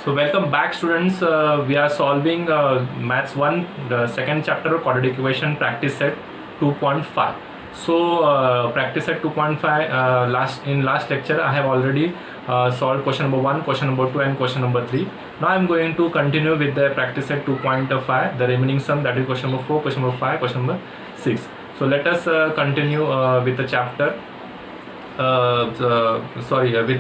So welcome back students. We are solving maths 1 the second chapter of quadratic equation practice set 2.5. So practice set 2.5 last lecture I have already solved question number 1, question number 2 and question number 3. Now I am going to continue with the practice set 2.5, the remaining sum, that is question number 4, question number 5, question number 6. So let us continue with the chapter with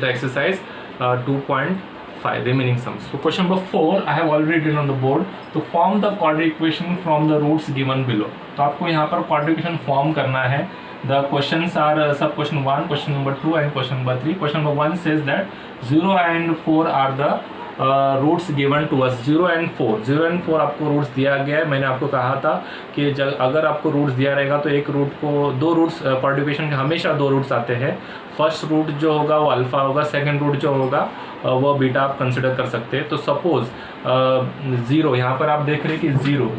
the exercise 2.5 remaining sums. So question number 4 I have already written on the board. To form the quadratic equation from the roots given below. तो आपको यहाँ पर quadratic equation form करना है. The questions are sub question 1, question number 2 and question number 3. Question number 1 says that 0 and 4 are the roots given to us. 0 and 4 आपको roots दिया गया है. मैंने आपको कहा था कि अगर आपको रूट्स दिया रहेगा तो एक रूट को दो रूट्स क्वाड्रिकेशन के हमेशा दो रूट्स आते हैं. फर्स्ट रूट जो होगा वो अल्फा होगा, सेकंड रूट जो होगा वो बीटा आप कंसिडर कर सकते हैं. तो सपोज 0 यहाँ पर आप देख रहे हैं कि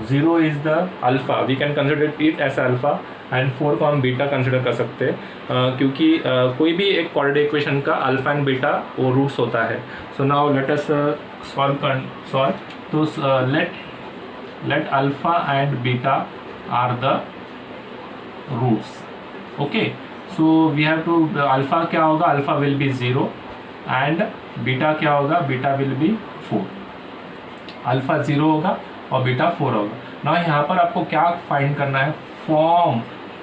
0 is the alpha, we can consider it as alpha and 4 को हम बीटा कंसिडर कर सकते हैं क्योंकि कोई भी एक क्वाड्रेटिक इक्वेशन का अल्फा एंड बीटा वो रूट्स होता है. So now let us solve. तो let alpha and beta are the roots. Okay, so we have to, alpha क्या होगा, alpha will be 0 and beta क्या होगा, बीटा विल बी 4. अल्फा 0 होगा और बीटा 4 होगा. ना यहाँ पर आपको क्या फाइंड करना है, फॉर्म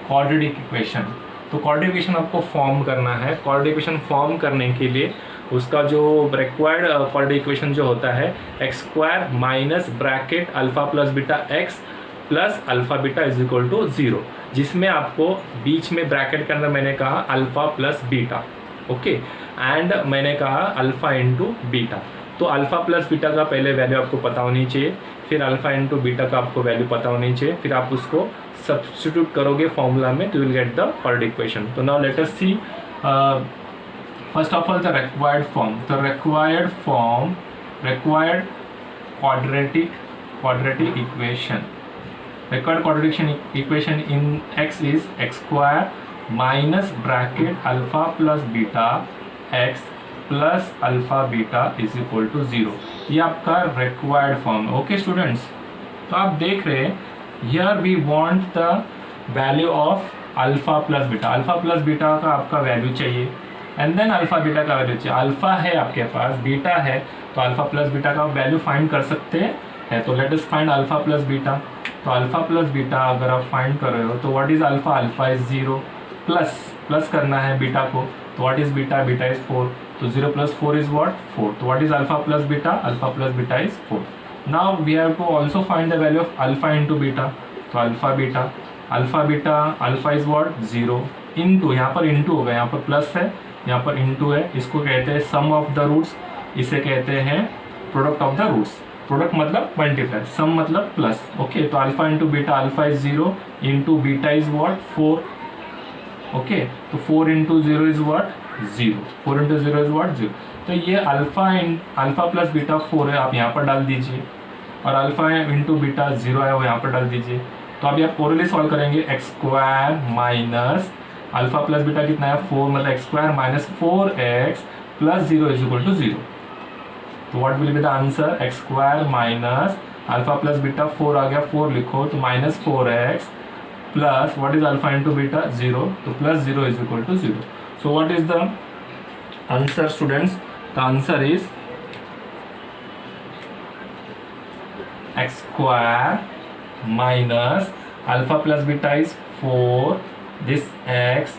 क्वाड्रेटिक इक्वेशन. तो क्वाड्रेटिक इक्वेशन आपको फॉर्म करना है. क्वाड्रेटिक इक्वेशन फॉर्म करने के लिए उसका जो रिक्वायर्ड क्वाड्रेटिक इक्वेशन जो होता है x square minus bracket alpha plus beta x plus alpha beta is equal to 0, जिसमें आपको बीच में ब्रैकेट के अंदर मैंने कहा alpha plus beta. Okay, and मैंने कहा अल्फा इंटू बीटा. तो अल्फा प्लस बीटा का पहले वैल्यू आपको पता होनी चाहिए, फिर अल्फा इंटू बीटा का आपको वैल्यू पता होनी चाहिए, फिर आप उसको सब्स्टिट्यूट करोगे फॉर्मूला में, तो you will get the quadratic equation. तो now let us see first of all the required form. The required quadratic equation. Required quadratic equation in x is x square minus bracket alpha plus beta x plus alpha beta is equal to 0. ये आपका required form है. Okay students, तो आप देख रहे हैं here we want the value of alpha plus beta. Alpha plus beta का आपका वैल्यू चाहिए एंड देन अल्फा बीटा का वैल्यू चाहिए. अल्फा है आपके पास, बीटा है, तो अल्फा प्लस बीटा का वैल्यू फाइंड कर सकते हैं. तो let us find alpha plus beta. तो अल्फा प्लस बीटा अगर आप फाइंड कर रहे हो तो what is alpha, alpha is 0, plus करना है बीटा को, तो what is beta, beta is 4. तो 0 प्लस 4 इज व्हाट, 4. तो what is alpha plus beta, alpha plus beta is 4. Now we have to also find the value of alpha into beta. तो alpha beta alpha is what 0 into, यहाँ पर into होगा, यहाँ पर plus है, यहाँ पर इंटू है. इसको कहते हैं सम ऑफ द रूट्स, इसे कहते हैं product of the roots. Product मतलब मल्टीप्लाई, सम मतलब प्लस. ओके, तो alpha into beta, alpha is 0 into beta is what 4. Okay, तो 4 into 0 is what 0. 4 into 0 is what 0. तो ये अल्फा प्लस बीटा 4 है, आप यहाँ पर डाल दीजिए, और अल्फा इंटू बीटा 0 है वो यहाँ पर डाल दीजिए. तो अभी आप ओरली सॉल्व करेंगे. X square minus alpha plus beta कितना है 4, मतलब x square minus 4x plus 0 is equal to 0. तो what will be the answer, x square minus alpha plus beta 4 आ गया, 4 लिखो, तो minus 4x plus what is alpha into beta 0, तो plus 0 is equal to 0. So what is the answer students, the answer is x square minus alpha plus beta is 4, this x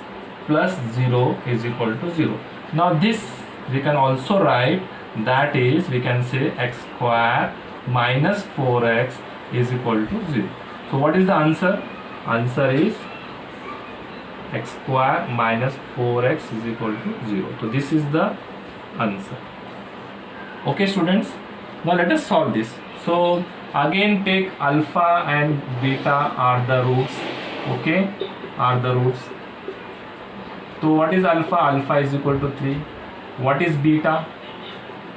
plus 0 is equal to 0. Now this we can also write, that is we can say x square minus 4x is equal to 0. So what is the answer? Answer is x square minus 4x is equal to 0. So this is the answer. Okay students, now let us solve this. So again take alpha and beta are the roots. Okay, are the roots. So what is alpha, alpha is equal to 3. What is beta,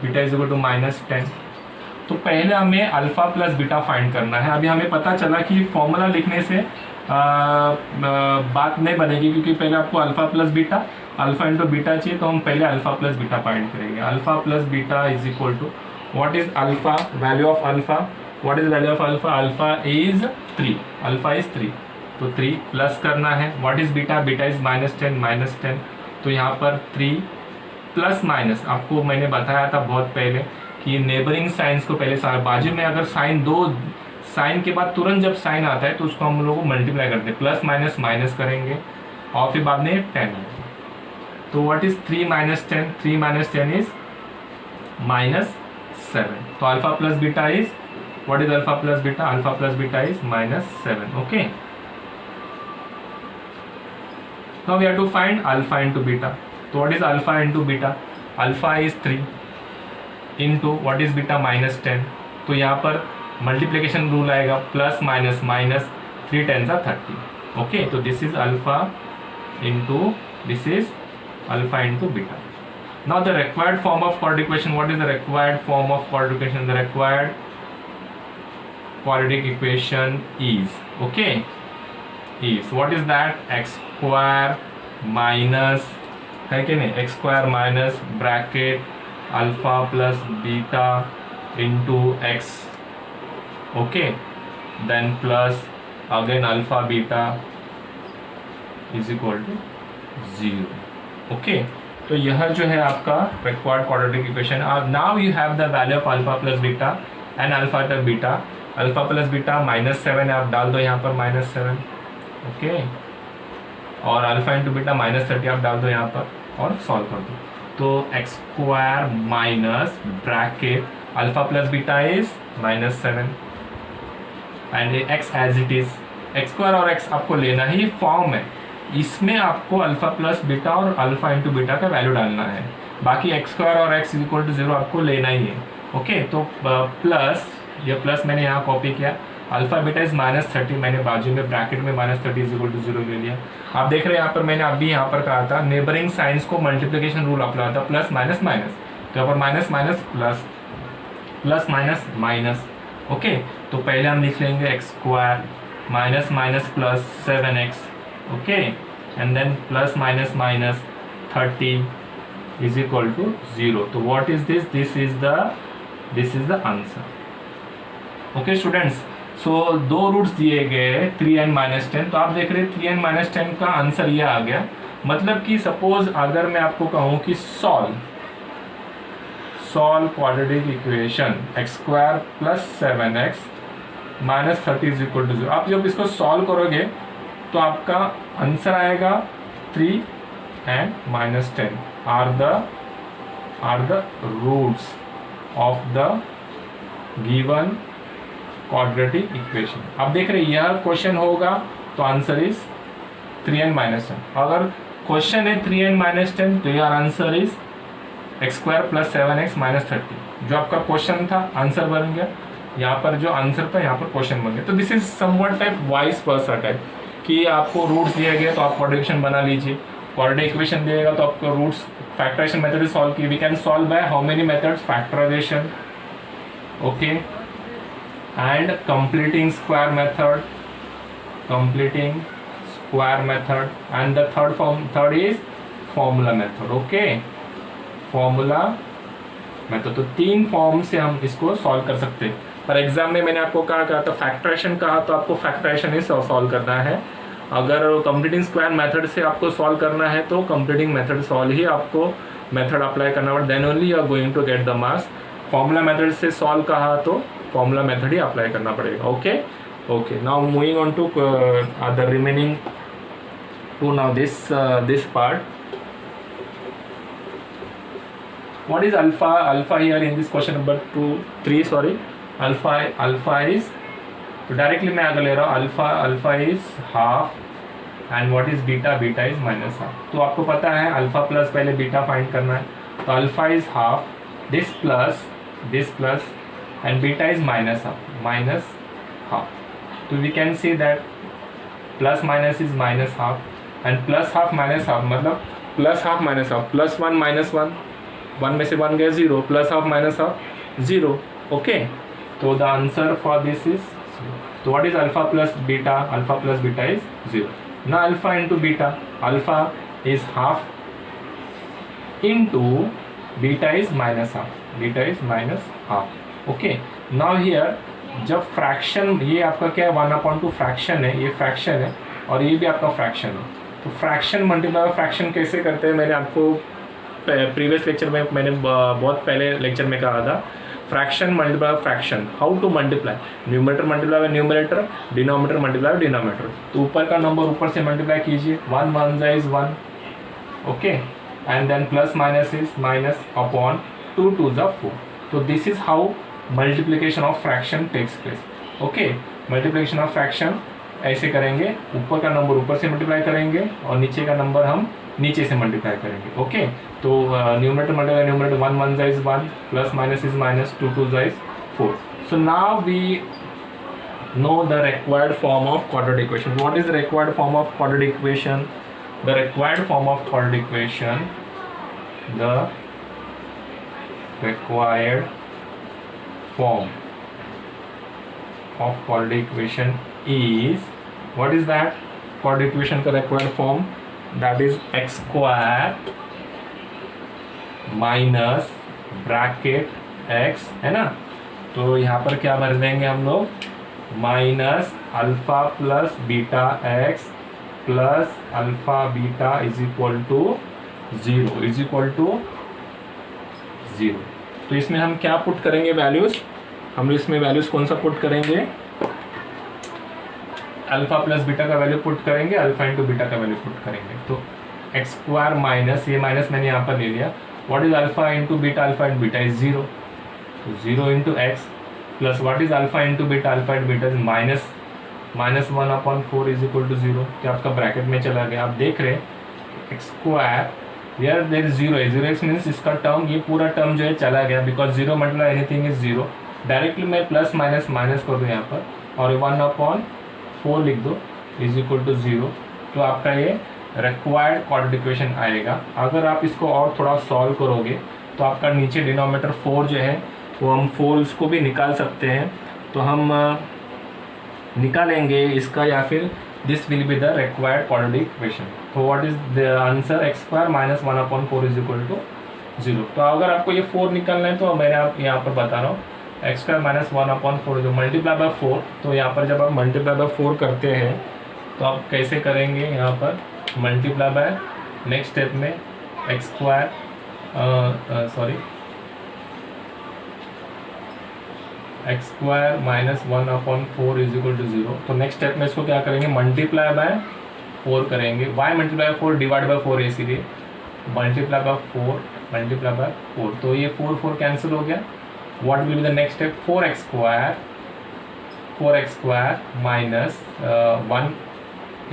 beta is equal to minus 10. तो पहले हमें alpha plus beta find करना है. अभी हमें पता चला कि फॉर्मूला लिखने से बात नहीं बनेगी, क्योंकि पहले आपको alpha plus beta, alpha into beta चाहिए, तो हम पहले अल्फा प्लस बीटा फाइंड करेंगे. Alpha plus beta is equal to what is alpha, value of alpha, what is value of alpha, alpha is 3, alpha is 3, तो 3 plus करना है. what is beta, beta is -10, तो यहाँ पर 3 plus minus, आपको मैंने बताया था बहुत पहले कि नेबरिंग साइंस को पहले बाजू में अगर साइन दो साइन के बाद तुरंत जब साइन आता है तो उसको हम लोग मल्टीप्लाई करते हैं, प्लस माइनस माइनस करेंगे और फिर बाद में 10. तो व्हाट इज 3 - 10, 3 - 10 इज -7. तो alpha plus beta is, what is alpha plus beta, alpha plus beta is -7. Okay, now we have to find alpha into beta. तो what is alpha into beta, alpha is 3 into what is beta -10. तो यहाँ पर multiplication rule आएगा, plus minus minus, 3 10 30. Okay, तो this is alpha into this is alpha into beta. Now the required form of quadratic equation, what is the required form of quadratic equation? The required quadratic equation is, okay, is, what is that, x square minus, है कि नहीं, x square minus bracket alpha plus beta into x, okay, then plus again alpha beta is equal to 0. okay, तो यह जो है आपका required quadratic equation. Now you have the value of alpha plus beta and alpha plus beta. Alpha plus beta -7 है, आप डाल दो यहाँ पर -7. ओके, और अल्फा इंटू बीटा -30 आप डाल दो यहाँ पर और सॉल्व कर दो. तो x square minus bracket alpha plus beta is -7 and x as it is. X square और एक्स आपको लेना है, ये फॉर्म है, इसमें आपको अल्फा प्लस बीटा और अल्फा इंटू बीटा का वैल्यू डालना है. बाकी एक्स स्क्वायर और एक्स इक्वल टू 0 आपको लेना ही है. ओके, तो प्लस, ये प्लस मैंने यहाँ कॉपी किया, अल्फा बीटा इज -30, मैंने बाजू में ब्रैकेट में -30 इज इक्वल टू 0 ले लिया. आप देख रहे हैं यहाँ पर मैंने अभी यहाँ पर कहा था नेबरिंग साइंस को मल्टीप्लिकेशन रूल अप्लाई था, प्लस माइनस माइनस, तो यहाँ पर minus minus plus, plus minus minus. Okay, तो पहले हम लिख लेंगे x square minus minus plus 7x. okay, and then plus minus minus 30 is equal to 0. so what is this, this is the answer. okay students, so दो roots दिए गए 3n - 10. तो आप देख रहे हैं 3n - 10 का आंसर ये आ गया. मतलब कि सपोज अगर मैं आपको कहूँ कि solve quadratic equation x square plus 7x - 30 is equal to 0. आप जब इसको सॉल्व करोगे तो आपका आंसर आएगा 3 and -10 are the roots of the given quadratic equation. आप देख रहे हैं यह क्वेश्चन होगा तो आंसर इज 3n - 10. अगर क्वेश्चन है 3n - 10 तो यार answer is x square plus 7x - 30. जो आपका क्वेश्चन था आंसर बन गया, यहाँ पर जो आंसर था यहाँ पर क्वेश्चन बन गया. तो this is somewhat type vice versa type कि आपको रूट्स दिए गए तो आप क्वाड्रेटिक इक्वेशन बना लीजिए, क्वाड्रेटिक इक्वेशन दिएगा तो आपको रूट्स फैक्टराइजेशन मेथड से सॉल्व की. We can solve by how many methods, factorisation, okay, and completing square method, and the third is formula method. Okay, formula method. तो 3 फॉर्म से हम इसको सॉल्व कर सकते हैं. पर एग्जाम में मैंने आपको कहा था फैक्टराइजेशन कहा, तो आपको फैक्टराइजेशन ही सॉल्व करना है. अगर कंप्लीटिंग स्क्वायर मेथड से आपको सॉल्व करना है तो कंप्लीटिंग मेथड सॉल्व ही आपको मेथड अप्लाई करना पड़ेगा, then only you are going to get the marks. Formula method से सॉल्व कहा तो फॉर्मूला मेथड ही अप्लाई करना पड़ेगा. Okay, okay, now moving on to the remaining two now this part. What is alpha? Alpha here in this question number 3, sorry, alpha is, तो directly मैं आगे ले रहा हूँ, alpha is half and what is beta, beta is -1/2. तो आपको पता है अल्फा प्लस पहले बीटा फाइंड करना है, तो alpha is half, this plus and beta is -1/2. तो we can see that plus minus is -1/2 and plus half -1/2 मतलब प्लस हाफ -1/2, प्लस 1 -1, 1 में से 1 गया 0, प्लस हाफ -1/2 0. ओके, तो the answer for this is, तो what is alpha plus beta, alpha plus beta is 0. ना alpha into beta, alpha is half into beta is minus half, beta is minus half. Okay, now here जब fraction, ये आपका क्या है 1/2 fraction है, ये fraction है और ये भी आपका फ्रैक्शन है, तो फ्रैक्शन मल्टीप्लाई फ्रैक्शन कैसे करते हैं, मैंने आपको प्रीवियस लेक्चर में, मैंने बहुत पहले लेक्चर में कहा था, fraction multiply fraction, how to multiply, numerator multiply by numerator, denominator multiply by denominator. तो ऊपर का नंबर ऊपर से मल्टीप्लाई कीजिए, 1 1 is 1, okay, and then plus minus is minus upon 2 2 4। तो this is how multiplication of fraction takes place. Okay, multiplication of fraction ऐसे करेंगे, ऊपर का नंबर ऊपर से मल्टीप्लाई करेंगे और नीचे का नंबर हम नीचे से मल्टीप्लाई करेंगे। ओके, तो numerator multiply numerator, 1 1 is 1, plus minus is minus, 2 2 is 4। So now we know the required form of quadratic equation. What is the required form of quadratic equation? The required form of quadratic equation, the required form of quadratic equation is, what is that quadratic equation का required form? That is x square minus bracket x, है ना। तो यहाँ पर क्या भर देंगे हम लोग, minus alpha plus beta x plus alpha beta is equal to 0, is equal to 0। तो इसमें हम क्या पुट करेंगे वैल्यूज, हम इसमें वैल्यूज कौन सा पुट करेंगे, अल्फा प्लस बीटा का वैल्यू पुट करेंगे, अल्फा इंटू बीटा का वैल्यू पुट करेंगे। तो एक्स स्क्वायर माइनस, ये माइनस मैंने यहाँ पर ले लिया, what is alpha into beta, alpha into beta is 0, तो 0 into x plus what is alpha into beta, alpha into beta is minus 1/4 is equal to 0। तो आपका ब्रैकेट में चला गया, आप देख रहे x square, here there is 0 है, 0x मीन्स इसका टर्म, ये पूरा टर्म जो है चला गया, बिकॉज 0 मतलब एनीथिंग इज 0। डायरेक्टली मैं प्लस माइनस माइनस कर दूँ यहाँ पर और 1/4 लिख दो इज इक्वल टू 0। तो आपका ये रिक्वायर्ड क्वाड्रेटिक इक्वेशन आएगा। अगर आप इसको और थोड़ा सॉल्व करोगे तो आपका नीचे डिनोमिनेटर 4 जो है वो हम 4 उसको भी निकाल सकते हैं, तो हम निकालेंगे इसका, या फिर this will be the required quadratic equation. तो what is the answer, x square minus 1/4 is equal to 0। तो अगर आपको ये 4 निकालना है तो मैंने आप यहाँ पर बता रहा हूँ, एक्स स्क्वायर माइनस 1/4 जो मल्टीप्लाई बाय 4, तो यहाँ पर जब आप मल्टीप्लाई बाय 4 करते हैं तो आप कैसे करेंगे, यहाँ पर मल्टीप्लाई बाय, नेक्स्ट स्टेप में x square x square minus 1/4 is equal to 0। तो नेक्स्ट स्टेप में इसको क्या करेंगे, मल्टीप्लाई बाय 4 करेंगे, y multiply by 4 divide by 4 है, इसीलिए मल्टीप्लाई बाय 4 मल्टीप्लाई बाय 4। तो ये 4 कैंसिल हो गया, what will be the next step, 4x square minus 1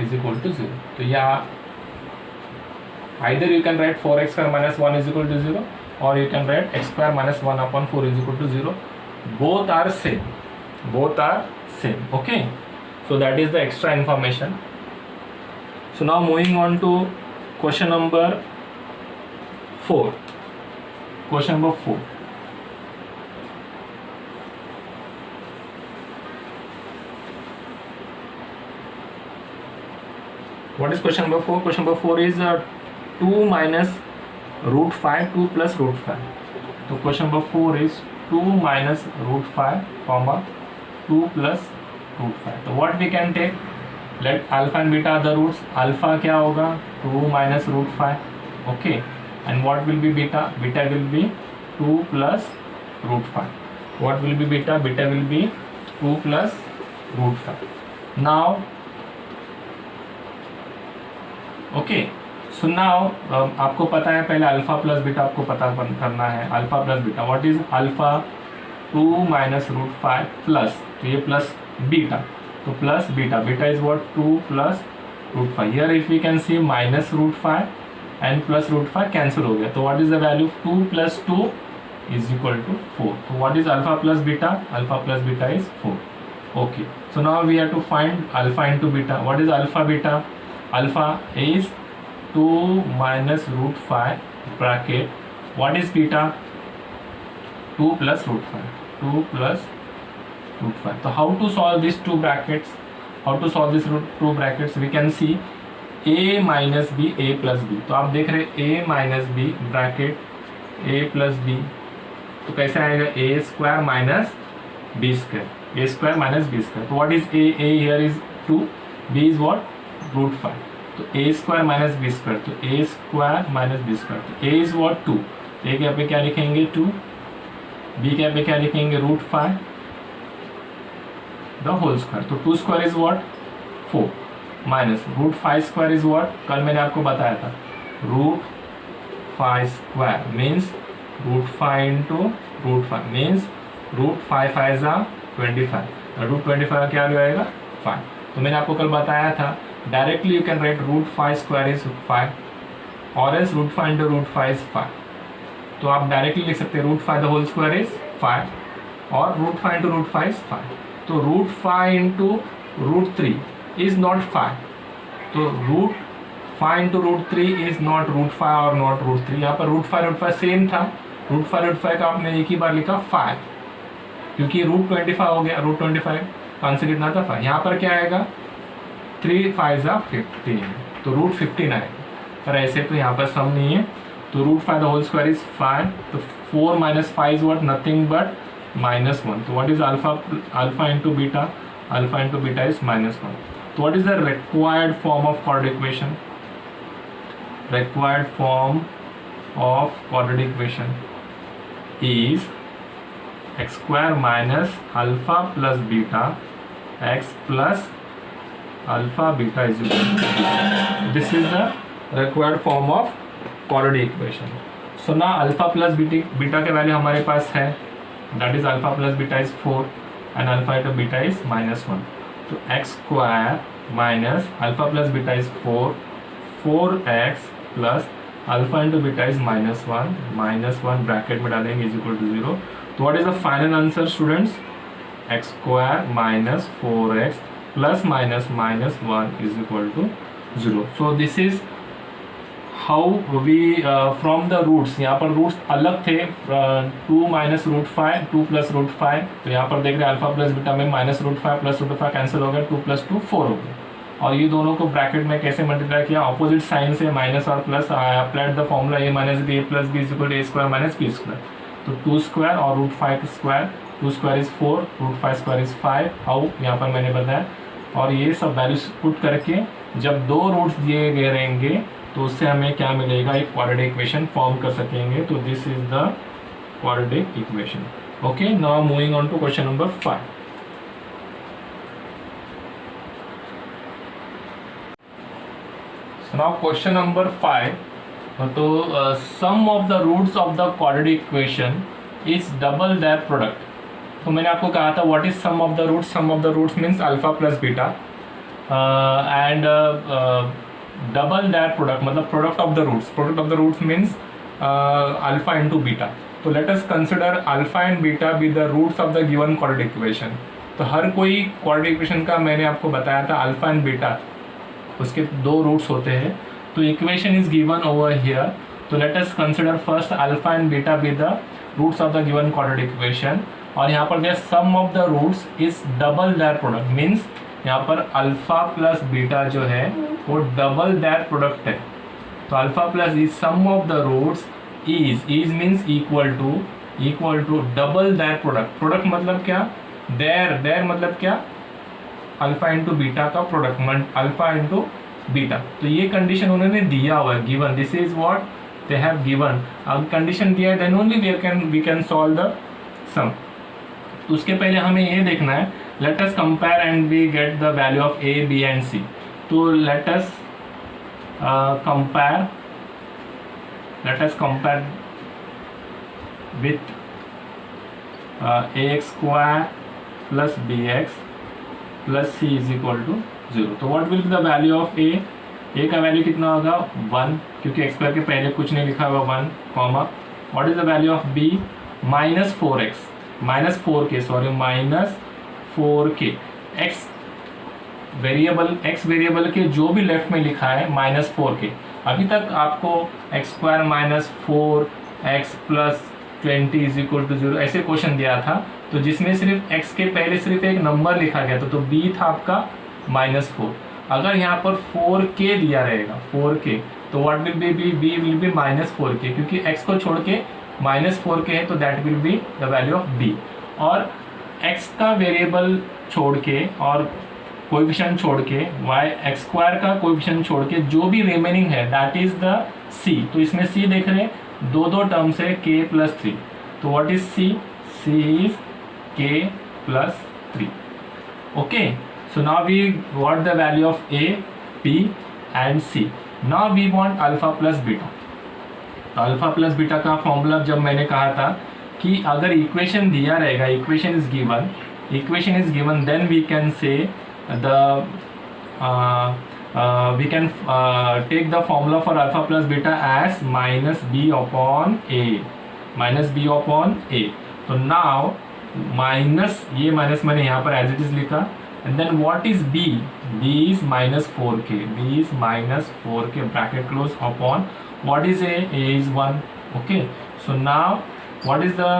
is equal to 0। तो यहाँ either you can write 4x square minus 1 is equal to 0 or you can write x square minus 1/4 is equal to 0. Both are same, both are same. Okay, so that is the extra information. So now moving on to question number 4. Question number 4. What is question number 4? Question number 4 is 2 minus root 5, 2 plus root 5. So question number 4 is 2 minus root 5 comma 2 plus root 5. So what we can take, let alpha and beta are the roots. Alpha क्या होगा, 2 minus root 5. Okay, and what will be beta? Beta will be 2 plus root 5. What will be beta? Beta will be 2 plus root 5. Now okay, so now आपको पता है, पहले alpha plus beta आपको पता करना है, alpha plus beta, what is alpha, 2 minus root 5 plus, तो ये प्लस बीटा, तो plus beta, beta is what, 2 plus root 5। Here if we can see minus root 5 and plus root 5 cancel हो गया, तो what is the value, 2 plus 2 is equal to 4। तो what is alpha plus beta, alpha plus beta is 4। Okay, so now we have to find alpha into beta. What is alpha beta, alpha is 2 minus root 5 bracket, what is beta, 2 plus root 5, 2 plus root 5. So how to solve these two brackets, how to solve these two brackets, we can see a minus b, a plus b। तो आप देख रहे a minus b bracket a plus b, तो कैसे आएगा a square minus b square, a square minus b square. तो what is a here is 2, b is what root 5. तो a square minus b square, तो a square minus b square, तो a is what 2, ए के यहाँ पे क्या लिखेंगे 2, B के यहाँ पे क्या लिखेंगे रूट 5 द होल स्क्वायर. तो 2 square is what 4 minus root 5 square is what, कल मैंने आपको बताया था root 5 square means root 5 into root 5 means root 5 5 जा 25, रूट 25 का क्या वैल्यू आएगा 5. तो मैंने आपको कल बताया था directly you can write root 5 square is 5 और else root 5 into root 5 is 5. तो आप डायरेक्टली लिख सकते हैं root 5 the whole square is 5 और रूट 5 इंटू रूट 5 इज 5. तो root 5 into root 3 is not 5. तो root 5 into root 3 is not root 5 और नॉट रूट 3. यहाँ पर रूट 5 सेम था, रूट 5 का आपने एक ही बार लिखा 5 क्योंकि रूट 25 हो गया, रूट 25 आंसर कितना था 5. यहाँ पर क्या आएगा 3 5 जा 15, तो रूट 15 आएगा. पर ऐसे तो यहाँ पर सम नहीं है, तो root 5 the whole square is 5. तो 4 minus 5 is what nothing but -1. तो what is alpha into beta, alpha into beta is -1. तो what is the required form of quadratic equation? Required form of quadratic equation is x square minus alpha plus beta x plus alpha beta is equal to. This is the required form of quadratic equation. So now alpha plus beta के value हमारे पास है, that is alpha plus beta is 4 and alpha into beta is -1. तो x square minus alpha plus beta is 4, 4x plus alpha into beta is -1 bracket में डालेंगे is equal to 0. तो what is the final answer students? X square minus 4x plus minus -1 is equal to 0. So this is how we from the roots, यहाँ पर roots अलग थे 2 minus root 5 2 plus root 5. तो यहाँ पर देख रहे हैं अल्फा प्लस बीटा में minus root 5 plus root 5 cancel हो गया, 2 प्लस 2 4 हो गया. और ये दोनों को ब्रैकेट में कैसे मल्टीप्लाई किया, ऑपोजिट साइन से माइनस और plus applied the formula a minus b plus b is equal to a square minus b square. तो 2 स्क्वायर और root 5 square, 2 square is 4, root 5 square is 5. How यहाँ पर मैंने बताया. और ये सब वैल्यूज पुट करके जब 2 रूट्स दिए गए रहेंगे तो उससे हमें क्या मिलेगा, एक क्वाड्रेटिक इक्वेशन फॉर्म कर सकेंगे. तो this is the quadratic equation. Okay, now moving on to question number 5. Now question number 5. तो sum of the roots of the quadratic equation is double their product. तो मैंने आपको कहा था what is sum of the roots? Sum of the roots means alpha plus beta and double their product मतलब product of the roots. Product of the roots means alpha into beta. तो let us consider alpha and beta be the roots of the given quadratic equation. तो हर कोई quadratic equation का मैंने आपको बताया था alpha and beta उसके 2 roots होते हैं. तो equation is given over here. तो let us consider first alpha and beta be the roots of the given quadratic equation. और यहाँ पर दिया sum of the roots is double that product means यहाँ पर अल्फा प्लस बीटा जो है वो डबल दैट प्रोडक्ट है. तो alpha plus is sum of the roots is means equal to double that product. Product मतलब क्या, देयर मतलब क्या, अल्फा इंटू बीटा का प्रोडक्ट, अल्फा इंटू बीटा. तो ये कंडीशन उन्होंने दिया हुआ है, given. This is what they have given. अब कंडीशन दिया है then only we can solve the sum. तो उसके पहले हमें ये देखना है, let us compare and we get the value of a b and c. तो let us compare with ax square plus b x plus c is equal to 0. तो what will be the value of a का value कितना होगा 1 क्योंकि x square के पहले कुछ नहीं लिखा हुआ 1 comma. What is the value of b -4x -4k x variable के जो भी लेफ्ट में लिखा है -4k. अभी तक आपको x square -4x plus 20 is equal to 0 ऐसे क्वेश्चन दिया था. तो जिसमें सिर्फ x के पहले सिर्फ एक नंबर लिखा गया था, तो b था आपका -4. अगर यहाँ पर 4k दिया रहेगा 4k, तो what will B b will be -4k क्योंकि x को छोड़ के -4k है तो that will be the value of b। और x का वेरिएबल छोड़ के और कोएफिशिएंट छोड़ के x स्क्वायर का कोएफिशिएंट छोड़ के जो भी रिमेनिंग है दैट इज द c। तो इसमें c देख रहे हैं दो टर्म्स है k + 3। तो what is c? c is k + 3। Okay, so now we got the value of a, b and c। Now we want alpha plus beta. तो alpha plus beta का फॉर्मूला जब मैंने कहा था कि अगर इक्वेशन दिया रहेगा, equation is given then we can say we can take the formula for alpha plus beta as -b upon a। तो now माइनस ये माइनस मैंने यहाँ पर एज इट इज लिखा and then what is b? b is -4k, b is -4k bracket close upon what is a? a is 1। okay, so now what is the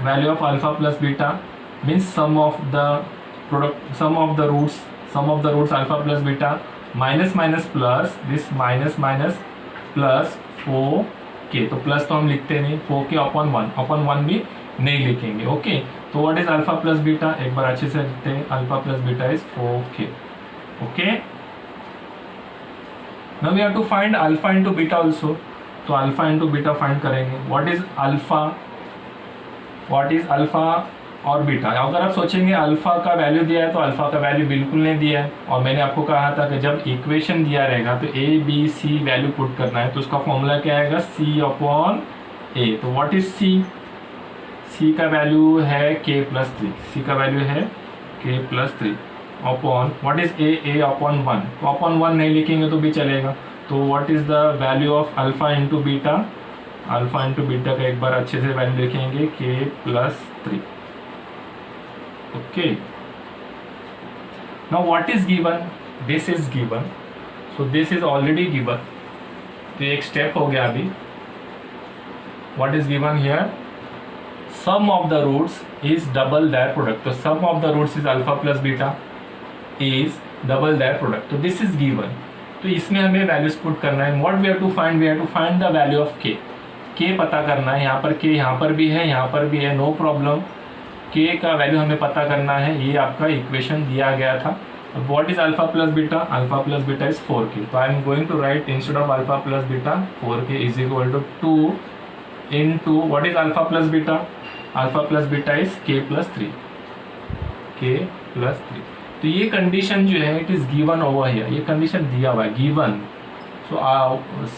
value of alpha plus beta? Means sum of the roots alpha plus beta minus plus this minus plus 4k। तो plus तो हम लिखते नहीं, 4k upon 1 भी नहीं लिखेंगे। Okay, तो what is alpha plus beta? एक बार अच्छे से लिखते हैं, alpha plus beta is 4k। Okay, now we have to find alpha into beta also. तो अल्फा इनटू बीटा फाइंड करेंगे। व्हाट इज अल्फा और बीटा? अगर आप सोचेंगे अल्फा का वैल्यू दिया है तो अल्फा का वैल्यू बिल्कुल नहीं दिया है, और मैंने आपको कहा था कि जब इक्वेशन दिया रहेगा तो a b c value put करना है। तो उसका फॉर्मूला क्या आएगा? c upon a। तो व्हाट इज c? c का वैल्यू है k + 3, c का वैल्यू है k + 3 upon what is a upon 1। तो अपॉन 1 नहीं लिखेंगे तो भी चलेगा। तो what is the value of alpha into beta? Alpha into beta का एक बार अच्छे से वैल्यू लिखेंगे k + 3। okay, now what is given? this is given, so this is already given। तो एक स्टेप हो गया अभी। what is given here? sum of the roots is double their product। तो sum of the roots is alpha plus beta is double their product। तो this is given। तो इसमें हमें वैल्यूज पुट करना है। what we have to find? we have to find the value of k पता करना है। यहाँ पर k यहाँ पर भी है, यहाँ पर भी है, नो प्रॉब्लम। k का वैल्यू हमें पता करना है, ये आपका इक्वेशन दिया गया था। What is alpha plus beta? Alpha plus beta is 4k। तो I am going to write instead of alpha plus beta 4k is equal to 2 into what is alpha plus beta? Alpha plus beta is k + 3, k + 3। तो ये condition जो है it is given over here, ये condition दिया हुआ है, given. So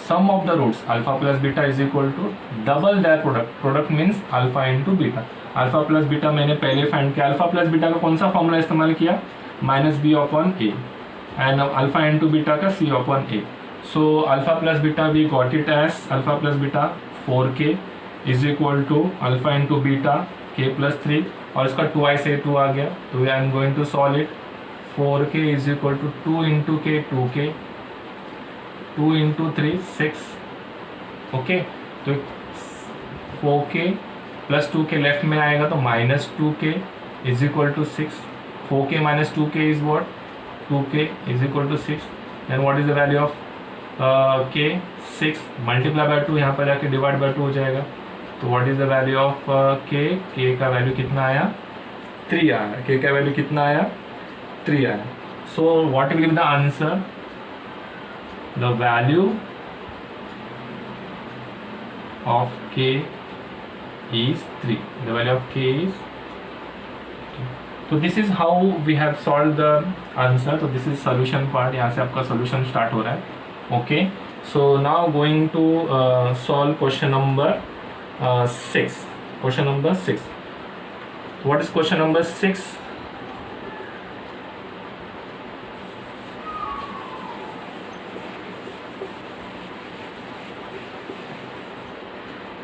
sum of the roots alpha plus beta is equal to double their product means alpha into beta. Alpha plus beta मैंने पहले फाइंड किया। अल्फा प्लस बीटा का कौन सा फॉर्मूला इस्तेमाल किया? -b upon a and alpha into beta का c upon a। So alpha plus beta we got it as alpha plus beta 4k is equal to alpha into beta k + 3, और इसका 2 आ गया। तो we are going to solve it. 4k is equal to 2 into k 2k, 2 into 3 6। Okay, तो 4k + 2k left में आएगा तो -2k is equal to 6। 4k - 2k is what? 2k is equal to 6। Then what is the value of k? 6 multiply by 2, यहाँ पर जाके divide by 2 हो जाएगा। तो what is the value of k? k का वैल्यू कितना आया? 3 आया। k का वैल्यू कितना आया? 3 आया। So what will be the answer? The value of k is 3। the value of k is 3। so this is how we have solved the answer। so this is solution part, यहाँ से आपका solution start हो रहा है। okay, so now going to solve question number 6। question number 6, what is question number 6?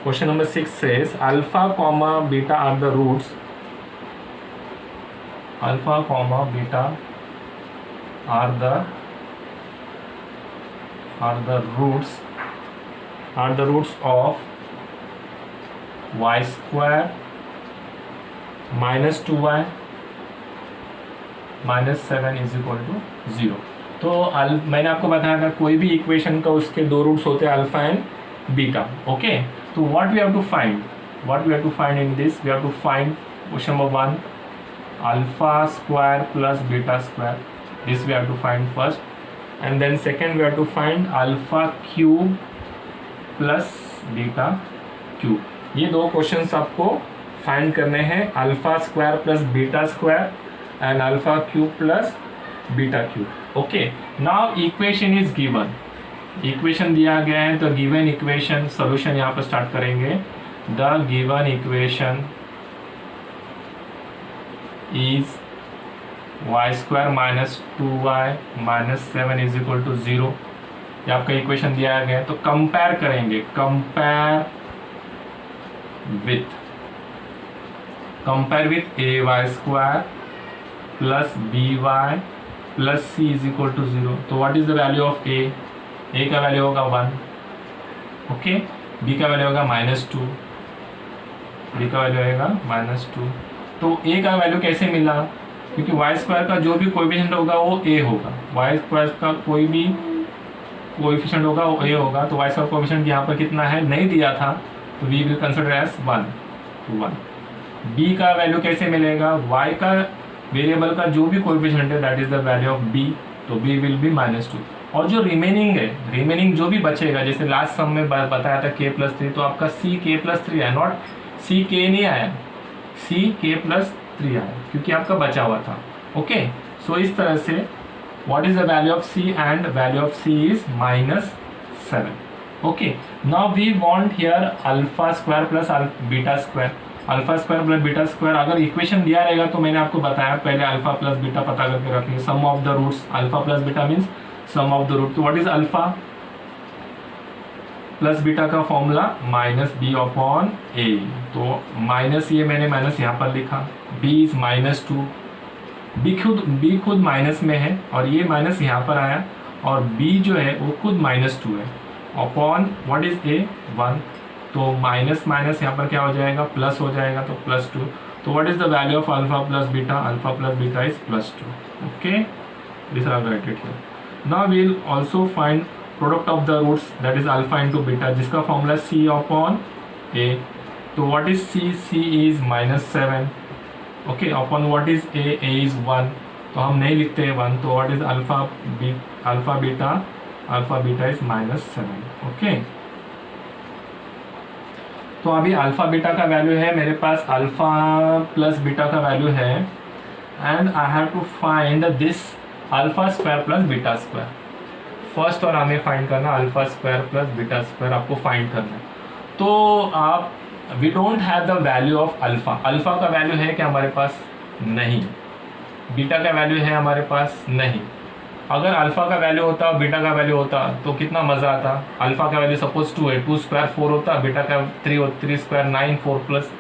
Question number 6 says alpha comma beta are the roots. Alpha comma beta are the roots of y square minus 2y minus 7 is equal to 0। तो मैंने आपको बताया था कोई भी equation का उसके दो रूट्स होते हैं अल्फा एंड बीटा। ओके, तो what we have to find? what we have to find in this? We have to find question number 1, alpha square plus beta square. This we have to find first, and then second we have to find alpha cube plus beta cube. ये दो questions आपको find करने हैं, alpha square plus beta square and alpha cube plus beta cube. Okay, now equation is given, equation दिया गया है तो given equation solution यहाँ पर स्टार्ट करेंगे. The given equation is y square minus 2y minus 7 is equal to 0. ये आपका equation दिया गया है. तो कंपेयर करेंगे, compare with a y square plus b y plus c is equal to 0. तो what is the value of a? A का value होगा 1. ओके, बी का वैल्यू होगा -2, बी का वैल्यू आएगा -2. तो ए का वैल्यू कैसे मिला? क्योंकि वाई स्क्वायर का जो भी कोएफिशिएंट होगा वो ए होगा, वाई स्क्वायर का कोई भी कोएफिशिएंट होगा वो ए होगा. तो वाई स्क्वायर कोएफिशिएंट यहाँ पर कितना है नहीं दिया था, तो we will consider as 1. B का वैल्यू कैसे मिलेगा? वाई का वेरिएबल का जो भी कोएफिशिएंट है that is the value of b, तो बी विल बी -2. और जो रिमेनिंग है, रिमेनिंग जो भी बचेगा, जैसे लास्ट सम में बताया था k+3, तो आपका ck+3 है, नॉट ck नहीं आया, ck+3 आया क्योंकि आपका बचा हुआ था. ओके, सो इस तरह से what is the value of c and value of c is -7. Okay, now we want here alpha square plus beta square. Alpha square plus beta square अगर इक्वेशन दिया रहेगा तो मैंने आपको बताया पहले अल्फा प्लस बीटा पता करके रखेंगे. Sum of the roots, alpha plus beta means sum of the root. तो what is alpha plus beta का फॉर्मूला -b/a. तो माइनस, ये मैंने माइनस यहाँ पर लिखा, b इज -2, b खुद माइनस में है और ये माइनस यहाँ पर आया, और b जो है वो खुद -2 है, अपॉन व्हाट इज a 1. तो माइनस माइनस यहाँ पर क्या हो जाएगा? प्लस हो जाएगा, तो +2. तो what is the value of alpha plus beta? Alpha plus beta is +2. Okay, this are write it here. Now we will also find product of the roots, that is alpha into beta, जिसका formula c/a. तो what is c is -7. Okay, upon what is a is 1. तो हम नहीं लिखते हैं 1. तो what is alpha beta is -7. Okay, तो अभी अल्फा बीटा का वैल्यू है मेरे पास, अल्फा प्लस बीटा का वैल्यू है, and I have to find this alpha square plus beta square. First और हमें फाइंड करना alpha square plus beta square आपको फाइंड करना है. तो आप we don't have the value of alpha. Alpha का वैल्यू है क्या हमारे पास? नहीं. बीटा का वैल्यू है हमारे पास? नहीं. अगर अल्फा का वैल्यू होता और बीटा का वैल्यू होता तो कितना मज़ा आता. अल्फा का वैल्यू सपोज 2 है, 2 स्क्वायर 4 होता, बीटा का 3 स्क्वायर 9, 4 प्लस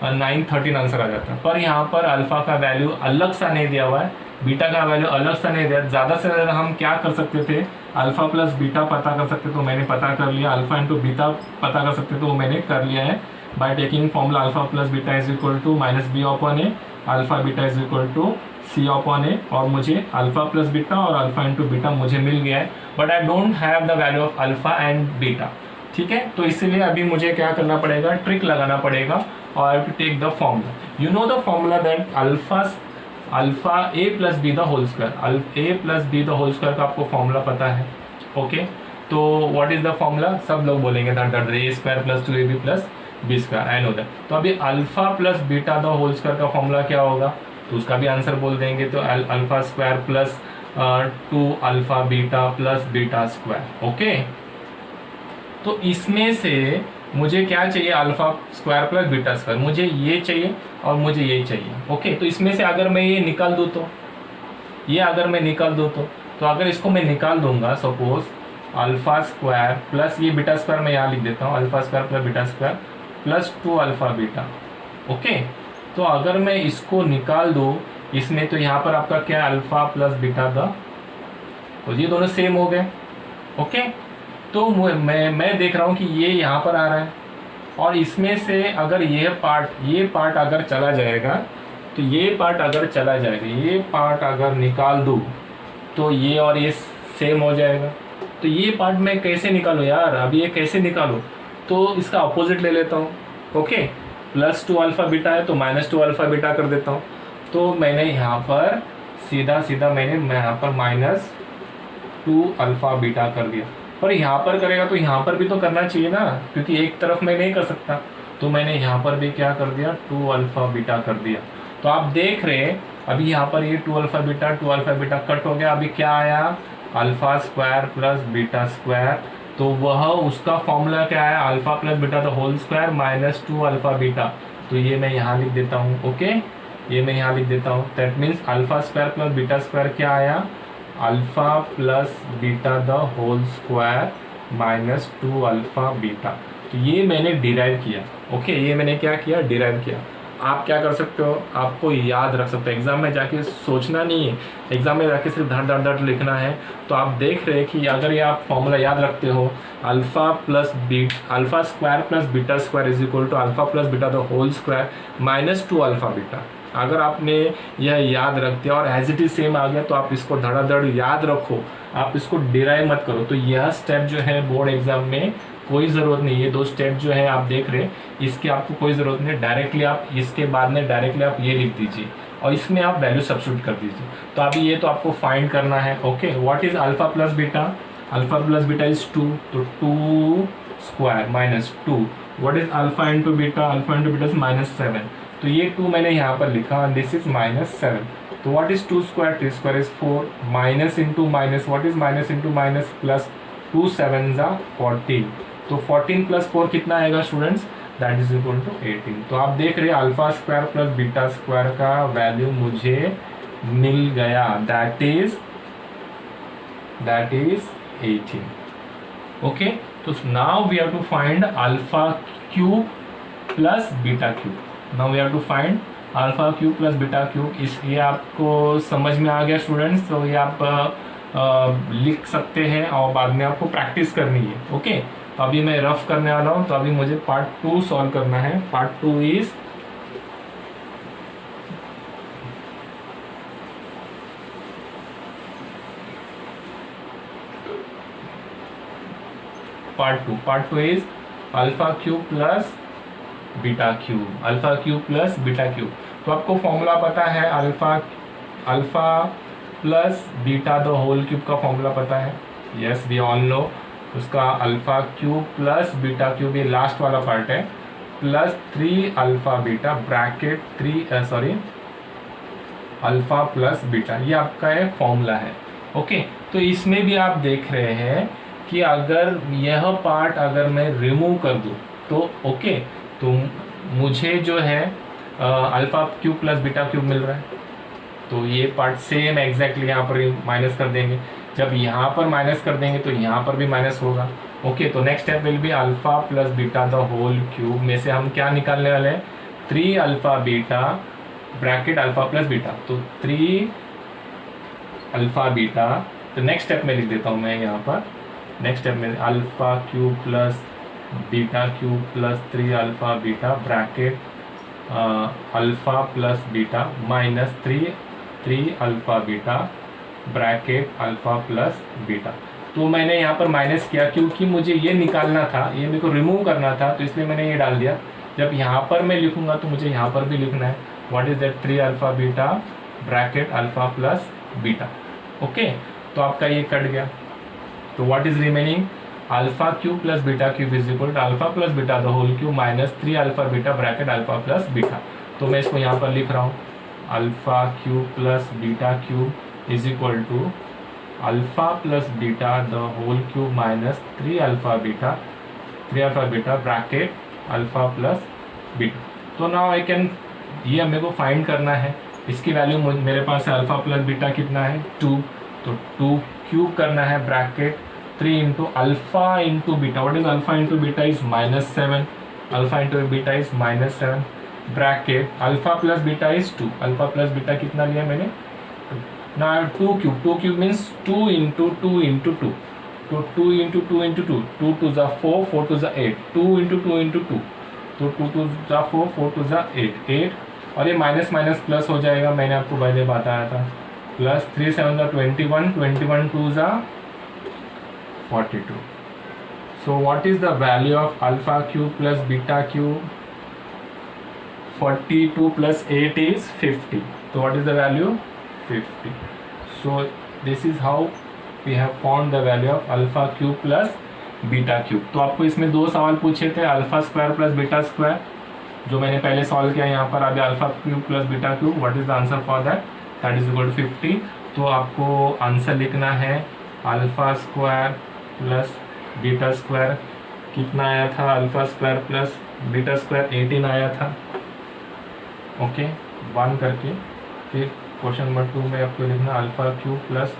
9 13 आंसर आ जाता. पर यहाँ पर अल्फा का वैल्यू अलग सा नहीं दिया हुआ है, बीटा का वैल्यू अलग सा नहीं दिया. ज़्यादा से ज़्यादा हम क्या कर सकते थे? अल्फा प्लस बीटा पता कर सकते, तो मैंने पता कर लिया. अल्फा इंटू बीटा पता कर सकते, तो मैंने कर लिया है by taking formula alpha plus beta is equal to -b/a, alpha beta is equal to c/a. और मुझे अल्फा प्लस बीटा और अल्फा इंटू बीटा मुझे मिल गया है, but I don't have the value of alpha and beta. ठीक है, तो इसलिए अभी मुझे क्या करना पड़ेगा? ट्रिक लगाना पड़ेगा, और I have to take the formula. You know the formula that alpha a plus b the whole square, a plus b the whole square का आपको फॉर्मूला पता है. ओके, तो व्हाट इज द फॉर्मूला? सब लोग बोलेंगे that a square plus 2ab plus b square, I know that. तो अभी alpha plus beta the whole square का फॉर्मूला क्या होगा? तो उसका भी आंसर बोल देंगे. तो alpha square plus 2 alpha beta plus beta square. Okay, तो इसमें से मुझे क्या चाहिए? Alpha square plus beta square. मुझे ये चाहिए और मुझे ये चाहिए. ओके, तो इसमें से अगर मैं ये निकाल दूँ तो ये अगर मैं निकाल दूँ तो अगर इसको मैं निकाल दूंगा, सपोज अल्फा स्क्वायर प्लस ये बीटा स्क्वायर मैं यहाँ लिख देता हूँ, alpha square plus beta square plus 2 alpha beta. Okay, तो अगर मैं इसको निकाल दूँ इसमें, तो यहाँ पर आपका क्या? अल्फा प्लस बीटा द, तो ये दोनों सेम हो गए. ओके, तो मैं देख रहा हूँ कि ये यहाँ पर आ रहा है, और इसमें से अगर ये पार्ट अगर चला जाएगा, तो ये पार्ट अगर चला जाएगा, ये पार्ट अगर निकाल दूँ तो ये और ये सेम हो जाएगा. तो ये पार्ट मैं कैसे निकालूँ यार? अब ये कैसे निकालूँ? तो इसका अपोजिट ले लेता हूँ. ओके, प्लस 2 अल्फ़ा बीटा है तो माइनस 2 अल्फ़ा बीटा कर देता हूँ। तो मैंने यहाँ पर सीधा मैंने यहाँ पर माइनस 2 अल्फ़ा बीटा कर दिया। पर यहाँ पर करेगा तो यहाँ पर भी तो करना चाहिए ना, क्योंकि एक तरफ मैं नहीं कर सकता। तो मैंने यहाँ पर भी क्या कर दिया, 2 अल्फ़ा बीटा कर दिया। तो आप देख रहे हैं अभी यहाँ पर ये 2 अल्फ़ा बीटा कट हो गया। अभी क्या आया, alpha square plus beta square. तो वह उसका फॉर्मूला क्या है, alpha plus beta the whole square minus 2 alpha beta. तो ये मैं यहाँ लिख देता हूँ। ओके, ये मैं यहाँ लिख देता हूँ। That means alpha square plus beta square क्या आया, alpha plus beta the whole square minus 2 alpha beta. तो ये मैंने डिराइव किया। ओके, ये मैंने क्या किया, डिराइव किया। आप क्या कर सकते हो, आपको याद रख सकते हो, एग्जाम में जाके सोचना नहीं है, एग्जाम में जाके सिर्फ धड़ लिखना है। तो आप देख रहे हैं कि अगर ये आप फॉर्मूला याद रखते हो, alpha square plus beta square is equal to alpha plus beta the whole square minus 2 alpha beta. अगर आपने यह याद रखते और एज इट इज सेम आ गया तो आप इसको धड़ाधड़ याद रखो, आप इसको डिराइव मत करो। तो यह स्टेप जो है बोर्ड एग्जाम में कोई ज़रूरत नहीं, ये 2 स्टेप जो है आप देख रहे हैं इसकी आपको कोई ज़रूरत नहीं। डायरेक्टली आप इसके बाद में डायरेक्टली आप ये लिख दीजिए और इसमें आप वैल्यू सब्स्टिट्यूट कर दीजिए। तो अभी ये तो आपको फाइंड करना है। Okay, what is alpha plus beta, alpha plus beta is 2, तो 2 square minus 2। What is alpha into beta, alpha into beta is minus 7। तो ये 2 मैंने यहाँ पर लिखा, दिस इज माइनस 7। तो what is 2 square, 2 square is 4, minus into minus, what is minus into minus plus, 2 7 ज़ा 14। तो 14 प्लस 4 कितना आएगा students, that is equal to 18। तो आप देख रहे हैं alpha square plus beta square का वैल्यू मुझे मिल गया, दैट इज 18। ओके, तो now we have to find alpha cube plus beta cube. Now we have to find alpha cube plus beta cube. इस ये आपको समझ में आ गया स्टूडेंट्स, तो ये आप लिख सकते हैं और बाद में आपको प्रैक्टिस करनी है। ओके, तो अभी मैं रफ करने वाला हूँ। तो अभी मुझे पार्ट 2 सॉल्व करना है। Part 2 is part two is alpha cube plus beta cube, alpha cube plus beta cube. तो आपको फॉर्मूला पता है, alpha plus beta the whole cube का फॉर्मूला पता है, यस वी ऑल नो। उसका alpha cube plus beta cube, ये last वाला पार्ट है, plus 3 alpha beta bracket alpha plus beta, ये आपका एक फॉर्मूला है। ओके, तो इसमें भी आप देख रहे हैं कि अगर यह पार्ट अगर मैं रिमूव कर दूं तो ओके, तो मुझे जो है alpha cube plus beta cube मिल रहा है। तो ये पार्ट सेम एग्जैक्टली यहाँ पर माइनस कर देंगे। जब यहाँ पर माइनस कर देंगे तो यहाँ पर भी माइनस होगा। ओके, तो next step will be alpha plus beta the whole cube में से हम क्या निकालने वाले हैं, 3 alpha beta bracket alpha plus beta. तो 3 अल्फा बीटा, तो नेक्स्ट स्टेप में लिख देता हूँ मैं यहाँ पर। नेक्स्ट स्टेप में alpha cube plus beta cube plus 3 alpha beta bracket alpha plus beta minus 3 alpha beta bracket alpha plus beta. तो मैंने यहाँ पर माइनस किया क्योंकि मुझे ये निकालना था, ये मेरे को रिमूव करना था, तो इसलिए मैंने ये डाल दिया। जब यहाँ पर मैं लिखूंगा तो मुझे यहाँ पर भी लिखना है, what is that, 3 alpha beta bracket alpha plus beta. Okay, तो आपका ये कट गया। तो what is remaining, alpha cube plus beta cube is equal to alpha plus beta the whole cube minus 3 alpha beta bracket alpha plus beta. तो मैं इसको यहाँ पर लिख रहा हूँ, alpha cube plus beta cube is equal to alpha plus beta the whole cube minus 3 alpha beta bracket alpha plus beta. तो now I can, ये मेरे को फाइंड करना है, इसकी वैल्यू मेरे पास है अल्फा प्लस बीटा कितना है 2, तो 2 क्यूब करना है bracket 3 into alpha into beta, what is alpha into beta is -7, alpha into beta is -7 bracket alpha plus beta is 2, alpha plus beta कितना लिया मैंने ना 2 क्यूब मीन्स 2 इंटू 2 इंटू 2, तो 2 इंटू 2 इंटू 2, 2 2 ज़ा 4, 4 2 ज़ा 8, 2 इंटू 2 इंटू 2, तो 2 2 ज़ा 4, 4 2 ज़ा 8, और ये माइनस माइनस प्लस हो जाएगा, मैंने आपको पहले बताया था, प्लस 3 7 ज़ा 21, 21 2 ज़ा 42। सो what is the value of alpha cube plus beta cube, 42 plus 8 is 50. So what is the value? 50. So this is how we have found the value of alpha cube plus beta cube. तो आपको इसमें दो सवाल पूछे थे, alpha square plus beta square, जो मैंने पहले सॉल्व किया यहाँ पर. अभी alpha cube plus beta cube, what is the answer for that? That is equal to 50. तो आपको आंसर लिखना है alpha square plus beta square. कितना आया था? Alpha square plus beta square 18 आया था. ओके, 1 करके फिर क्वेश्चन नंबर 2 में आपको लिखना alpha cube plus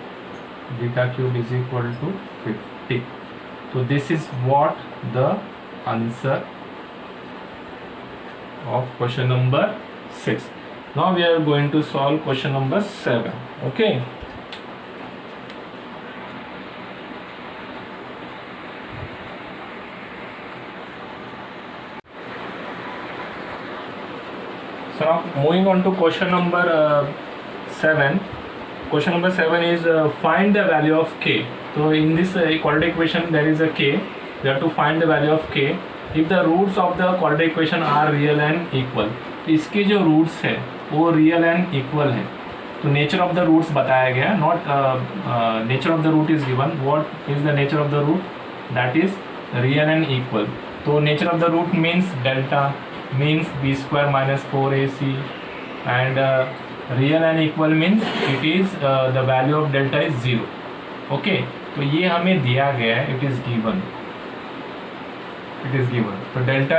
beta cube is equal to 50. So this is what the answer of question number 6. Now we are going to solve question number 7. Okay. So now moving on to question number 7. Question number 7 is find the value of k. So in this quadratic equation there is a k. We have to find the value of k if the roots of the quadratic equation are real and equal. तो इसके जो roots है वो real and equal है. तो nature of the roots बताया गया, not nature of the root is given. What is the nature of the root? That is real and equal. तो nature of the root means delta, means b square minus 4ac, and real and equal means it is the value of delta is 0. Okay, तो ये हमें दिया गया है, it is given. तो delta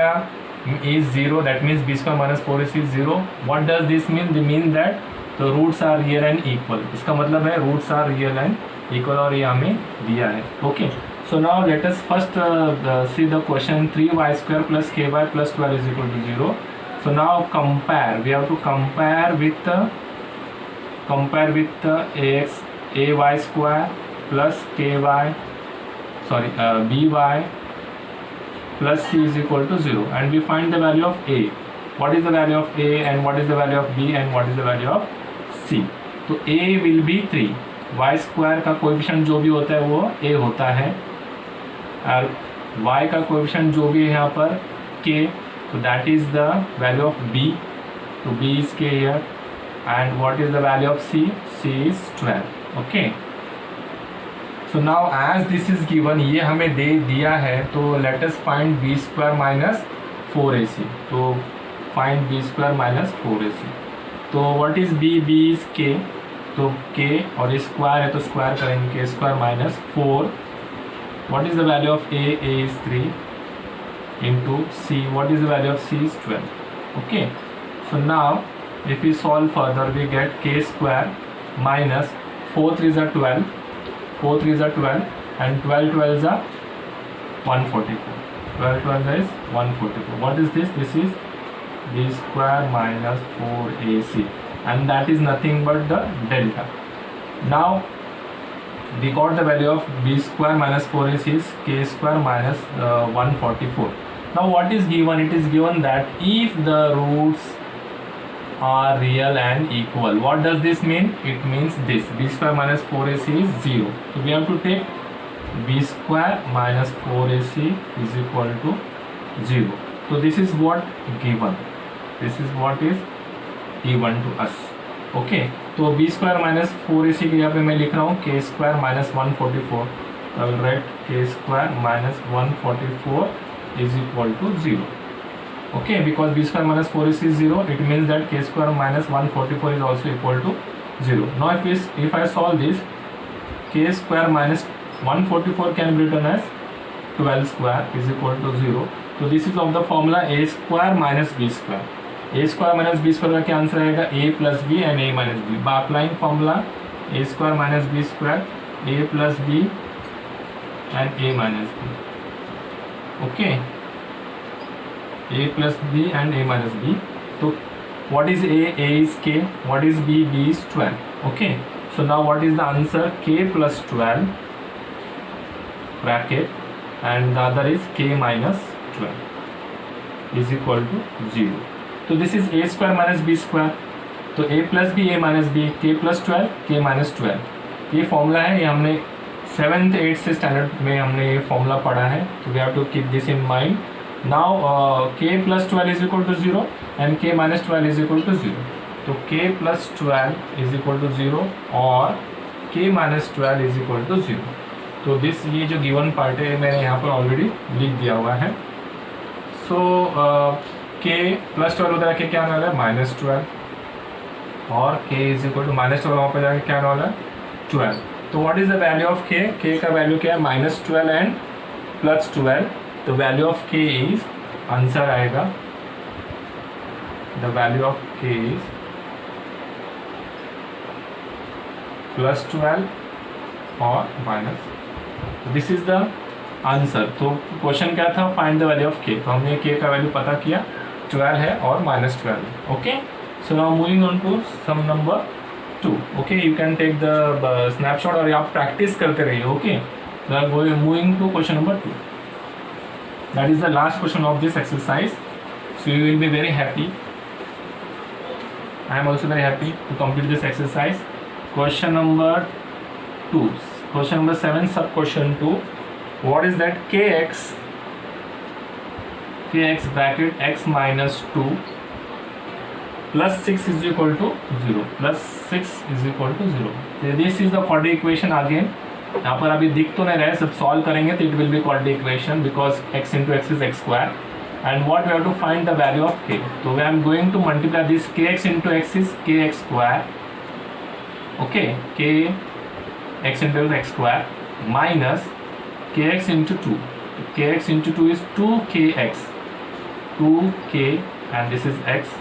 is 0, that means b square minus 4ac is 0. What does this mean? The mean that the roots are real and equal. इसका मतलब है roots are real and equal, और ये हमें दिया है. Okay, so now let us first see the question. 3y square plus ky plus 12 is equal to 0. So now compare, we have to compare with ay square plus ky by plus c is equal to 0, and we find the value of a. What is the value of a and what is the value of b and what is the value of c? तो a will be 3. y square का coefficient जो भी होता है वो a होता है, और y का कोएफिशिएंट जो भी है यहाँ पर k, तो that is the value of b. तो b is k here, and what is the value of c? c is 12. okay. So now as this is given, ये हमें दे दिया है, तो let us find b square minus 4ac. तो find b square minus 4ac. तो what is b? b is k. तो k और square है तो स्क्वायर करेंगे, k square minus 4. What is the value of a? a is 3 into c. What is the value of c? is 12. Okay. So now if we solve further, we get k square minus 4 3s are 12. 4 3s are 12, and 12 12s are 144. 12 12 is 144. What is this? This is b square minus 4ac, and that is nothing but the delta. Now we got the value of b square minus 4ac is k square minus 144. Now what is given? It is given that if the roots are real and equal. What does this mean? It means this, b square minus 4ac is 0. So we have to take b square minus 4ac is equal to 0. So this is what given. This is what is given to us. Okay. तो b square minus 4ac के यहाँ पे मैं लिख रहा हूँ k square minus 144. I will write k square minus 144 is equal to 0. Okay, because b square minus 4ac is 0, it means that k square minus 144 is also equal to 0. Now if I solve this, k square minus 144 can be written as 12 square is equal to 0. So this is of the formula a square minus b square. a square minus b square का क्या answer आएगा? a plus b and a minus b. By applying formula a square minus b square, a plus b and a minus b. Okay. a plus b and a minus b. So what is a? a is k. What is b? b is 12. Okay. So now what is the answer? k plus 12 bracket, and the other is k minus 12 is equal to 0. So this is a square minus b square. तो a plus b, a minus b, k plus 12, k minus 12. ये formula है, ये हमने 7th 8th से standard में हमने ये formula पढ़ा है. तो we have to keep this in mind. Now k plus 12 is equal to 0 and k minus 12 is equal to 0. तो k plus 12 is equal to 0 और k minus 12 is equal to 0. तो this ये जो given part है मैंने यहाँ पर already लिख दिया हुआ है. सो k प्लस 12 उधर आके क्या आने वाला है माइनस 12 और k is equal to minus 12 वहाँ पर जाके क्या आने वाला है 12. तो what is the value of k? k का वैल्यू क्या है minus 12 and plus 12. The value of k is answer आएगा the value of k is plus 12 और minus. This is the answer. तो क्वेश्चन क्या था find the value of k. तो हमने k का वैल्यू पता किया 12 है और minus 12. Okay so now moving on to sum number 2. Okay you can take the snapshot और आप प्रैक्टिस करते रहिए. Okay moving to question number 2. That is the last question of this exercise. So you will be very happy. I am also very happy to complete this exercise. Question number 2. Question number 7 sub question 2. What is that? kx bracket x minus 2 plus 6 is equal to 0. Plus 6 is equal to 0. So this is the quadratic equation again. यहाँ पर अभी दिख तो नहीं रहा है, सब solve करेंगे तो it will be quadratic equation because x into x is x square. And what we have to find the value of k. So I am going to multiply this kx into x is kx square. Okay, k x into x square minus kx into 2. Kx into 2 is 2kx, 2k, and this is x,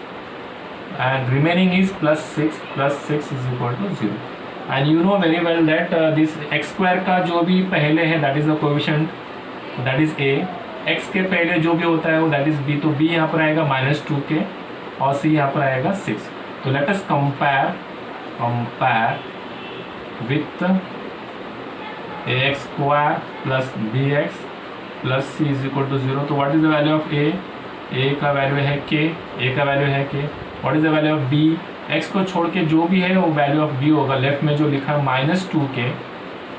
and remaining is plus 6 is equal to 0. And you know very well that this x square का जो भी पहले है that is the coefficient, that is a. x के पहले जो भी होता है वो that is b. तो b यहाँ पर आएगा minus 2k और c यहाँ पर आएगा 6. तो let us compare with ax square plus bx plus c is equal to 0. तो what is the value of a? a का वैल्यू है k, a का वैल्यू है k. what is the value of b? x को छोड़ के जो भी है वो वैल्यू ऑफ b होगा. लेफ्ट में जो लिखा है माइनस 2k,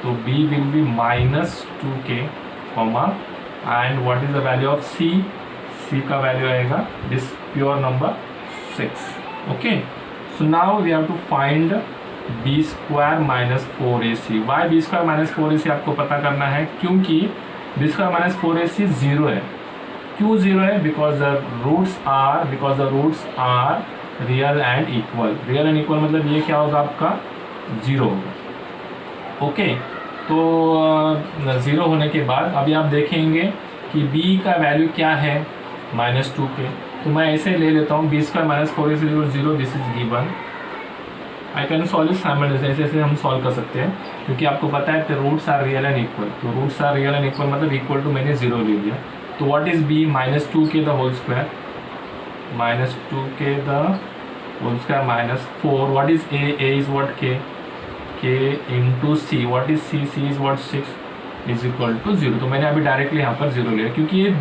तो b will be minus 2k comma. And what is the value of c? c का वैल्यू आएगा this pure number 6. Okay so now we have to find b square minus 4ac. why b square minus 4ac आपको पता करना है क्योंकि b square minus 4ac 0 है. क्यों 0 है? because the roots are real and equal. real and equal मतलब ये क्या होगा आपका 0 होगा. ओके तो 0 होने के बाद अभी आप देखेंगे कि b का वैल्यू क्या है माइनस 2k. तो मैं ऐसे ले लेता हूँ b square minus 4ac equal 0. This is given. I can solve इस साइमल्टेनियसली. ऐसे हम सॉल्व कर सकते हैं क्योंकि आपको पता है कि roots are real and equal. तो roots are real and equal मतलब इक्वल टू मैंने 0 ले लिया. तो what is b? Minus 2k the whole square, minus 2k the whole square minus 4. What is a? a is what k into c. What is c? c is what 6 is equal to 0. तो मैंने अभी directly यहाँ पर 0 लिया क्योंकि ये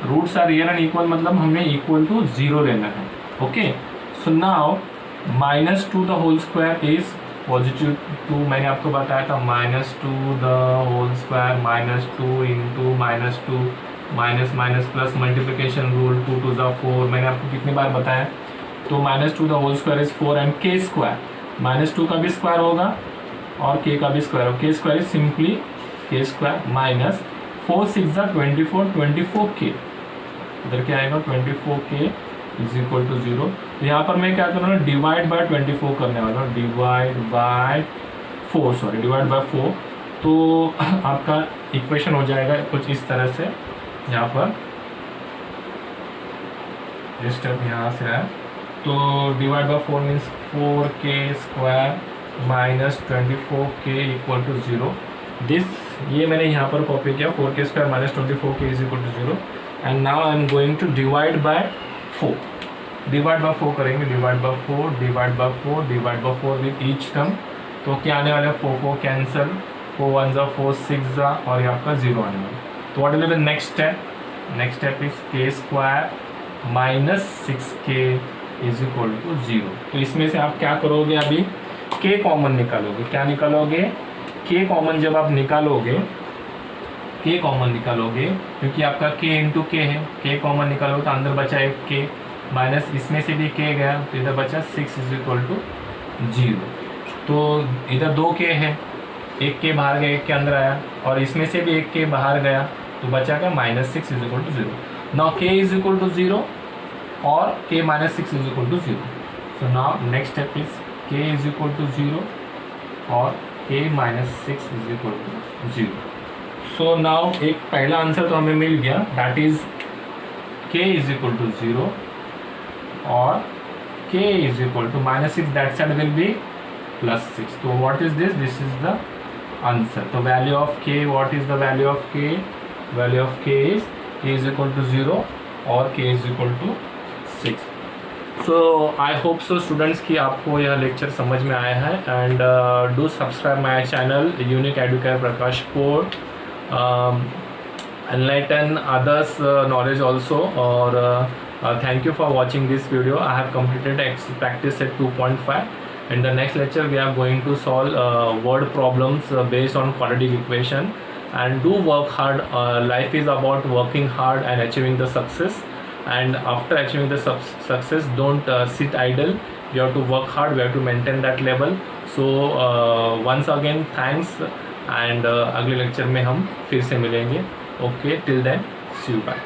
roots are real and equal मतलब हमें इक्वल टू 0 लेना है. Okay so now minus 2 the whole square is positive 2. मैंने आपको बताया था minus 2 the whole square minus 2 into minus 2 minus minus plus multiplication rule 2 to the 4. मैंने आपको कितनी बार बताया. तो minus 2 the whole square is 4 and k square. Minus 2 का भी स्क्वायर होगा और के का भी स्क्वायर होगा. के स्क्वायर इज सिंपली के स्क्वायर माइनस 4 6 द 24k. इधर क्या आएगा 24k इज इक्वल टू 0. तो यहाँ पर मैं क्या कर रहा हूँ डिवाइड बाय 24 करने वाला हूँ. Divide by 4. तो आपका इक्वेशन हो जाएगा कुछ इस तरह से. यहाँ पर ये स्टेप यहाँ से है. तो divide by 4 means 4k square minus 24k equal to 0. This ये मैंने यहाँ पर कॉपी किया 4k square minus 24k is equal to 0. And now I am going to divide by 4. Divide by 4 करेंगे. Divide by 4 with each term. तो क्या आने वाला है 4 कैंसिल. 4 1 जा 4 6 जा और ये आपका 0 आने वाला. तो what is the next step? Next step is k square minus 6k is equal to 0. तो इसमें से आप क्या करोगे अभी k कॉमन निकालोगे. क्या निकालोगे? k कॉमन जब आप निकालोगे k कॉमन निकालोगे, क्योंकि आपका k इंटू के है, k कॉमन निकालोगे तो अंदर बचा एक k, माइनस इसमें से भी k गया तो इधर बचा 6 इज इक्वल टू 0। तो इधर 2k है, एक k बाहर गया, एक के अंदर आया, और इसमें से भी एक k बाहर गया तो बचा क्या -6 is equal to 0। Now k is equal to 0 और k minus 6 is equal to 0। So now next step is k is equal to 0 और k minus 6 is equal to 0। So now एक पहला आंसर तो हमें मिल गया, that is k is equal to 0 और k is equal to -6, that side will be +6। तो what is this? This is the answer. तो value of k, what is the value of k? Value of k is equal to 0 और k is equal to 6। So I hope so students कि आपको यह lecture समझ में आया है, and do subscribe my channel unique Educare Prakash port, enlighten others knowledge also, or thank you for watching this video. I have completed practice set 2.5. In the next lecture we are going to solve word problems based on quadratic equation, and do work hard. Life is about working hard and achieving the success, and after achieving the success, don't sit idle. You have to work hard, we have to maintain that level. So once again thanks, and अगले lecture में हम फिर से मिलेंगे। Okay, till then see you bye.